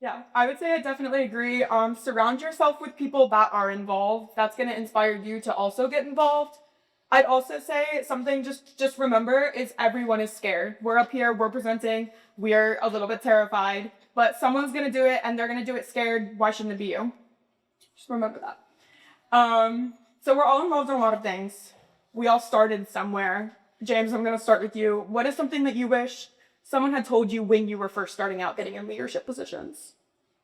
Yeah, I would say I definitely agree. Surround yourself with people that are involved. That's going to inspire you to also get involved. I'd also say something just remember is everyone is scared. We're up here, we're presenting, we're a little bit terrified, but someone's going to do it and they're going to do it scared. Why shouldn't it be you? Just remember that. So we're all involved in a lot of things. We all started somewhere. James, I'm going to start with you. What is something that you wish someone had told you when you were first starting out getting in leadership positions?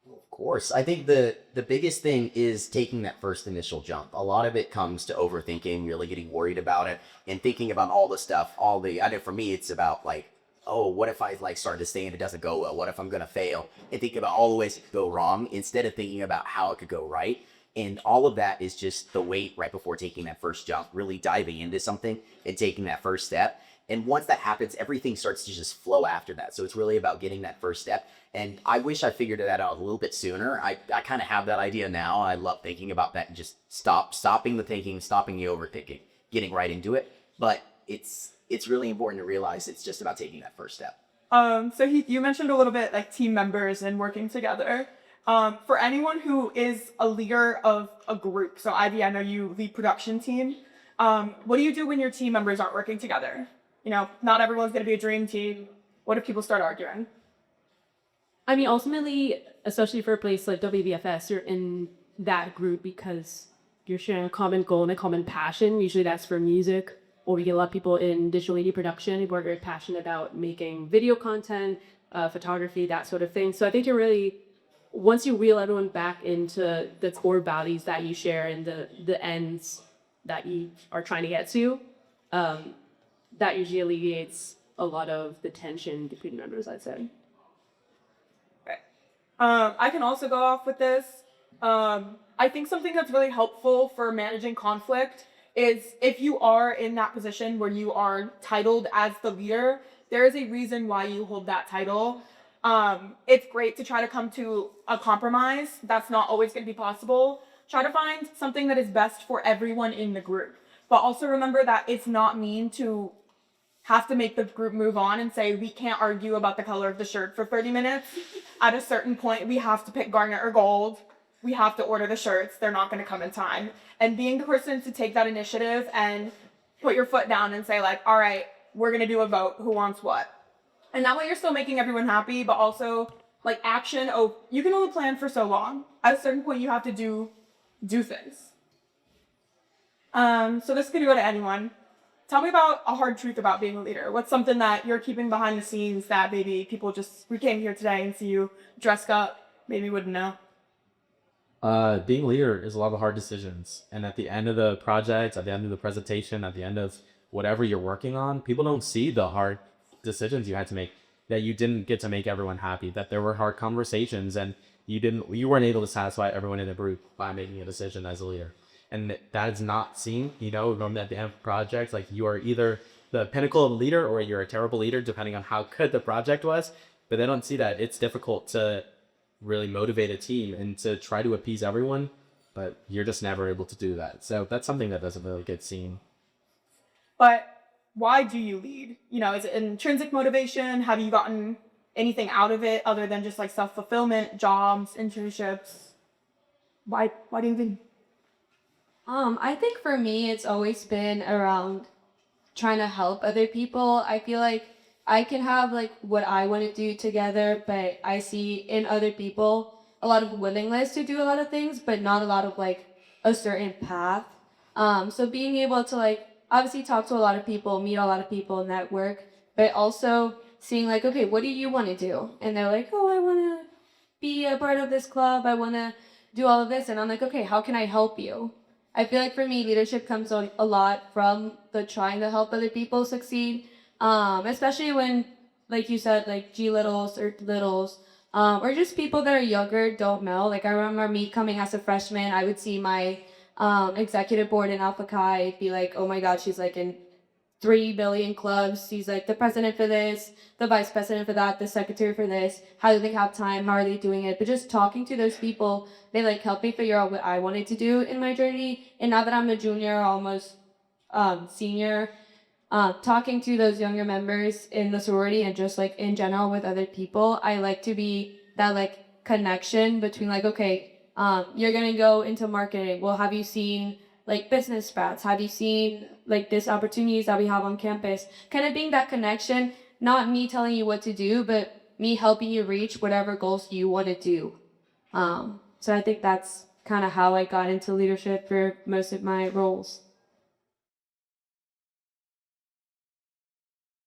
Of course. I think the biggest thing is taking that first initial jump. A lot of it comes to overthinking, really getting worried about it, and thinking about all the stuff, I know for me, it's about like, oh, what if I like start this thing and it doesn't go well? What if I'm going to fail? And think about all the ways it could go wrong instead of thinking about how it could go right. And all of that is just the wait right before taking that first jump, really diving into something and taking that first step. And once that happens, everything starts to just flow after that. So it's really about getting that first step. And I wish I figured that out a little bit sooner. I kind of have that idea now. I love thinking about that and just stopping the thinking, stopping the overthinking, getting right into it. But it's really important to realize it's just about taking that first step. So Heath, you mentioned a little bit like team members and working together. For anyone who is a leader of a group, so Ivy, I know you lead production team. What do you do when your team members aren't working together? You know, not everyone's going to be a dream team. What if people start arguing? I mean, ultimately, especially for a place like WBFS, you're in that group because you're sharing a common goal and a common passion. Usually that's for music, or we get a lot of people in digital media production who are very passionate about making video content, photography, that sort of thing. So I think you're really, once you reel everyone back into the core values that you share and the ends that you are trying to get to, that usually alleviates a lot of the tension between members, I'd say. I can also go off with this. I think something that's really helpful for managing conflict is if you are in that position where you are titled as the leader, there is a reason why you hold that title. It's great to try to come to a compromise. That's not always going to be possible. Try to find something that is best for everyone in the group. But also remember that it's not mean to have to make the group move on and say, we can't argue about the color of the shirt for 30 minutes. At a certain point, we have to pick garnet or gold. We have to order the shirts. They're not going to come in time. And being the person to take that initiative and put your foot down and say like, all right, we're going to do a vote. Who wants what? And that way you're still making everyone happy, but also like action. Oh, you can only plan for so long. At a certain point, you have to do things. So this could go to anyone. Tell me about a hard truth about being a leader. What's something that you're keeping behind the scenes that maybe people we came here today and see you dressed up, maybe wouldn't know? Being a leader is a lot of hard decisions. And at the end of the project, at the end of the presentation, at the end of whatever you're working on, people don't see the hard decisions you had to make, that you didn't get to make everyone happy, that there were hard conversations and you weren't able to satisfy everyone in the group by making a decision as a leader. And that is not seen, normally at the end of the project, like you are either the pinnacle of a leader or you're a terrible leader, depending on how good the project was. But they don't see that. It's difficult to really motivate a team and to try to appease everyone, but you're just never able to do that. So that's something that doesn't really get seen. But why do you lead? Is it intrinsic motivation? Have you gotten anything out of it other than just like self-fulfillment, jobs, internships? Why do you lead? I think for me, it's always been around trying to help other people. I feel like I can have like what I want to do together, but I see in other people a lot of willingness to do a lot of things, but not a lot of like a certain path. So being able to like obviously talk to a lot of people, meet a lot of people, network, but also seeing like, okay, what do you want to do? And they're like, oh, I want to be a part of this club. I want to do all of this. And I'm like, okay, how can I help you? I feel like for me, leadership comes on a lot from the trying to help other people succeed, especially when, like you said, like G littles or littles, or just people that are younger don't know. Like I remember me coming as a freshman, I would see my executive board in Alpha Chi be like, oh my God, she's like in 3 billion clubs. She's like the president for this, the vice president for that, the secretary for this. How do they have time? How are they doing it? But just talking to those people, they like helped me figure out what I wanted to do in my journey. And now that I'm a junior, almost senior, talking to those younger members in the sorority and just like in general with other people, I like to be that like connection between like, okay, you're gonna go into marketing. Well, have you seen like business sprouts? Have you seen like this opportunities that we have on campus? Kind of being that connection, not me telling you what to do, but me helping you reach whatever goals you want to do. So I think that's kind of how I got into leadership for most of my roles.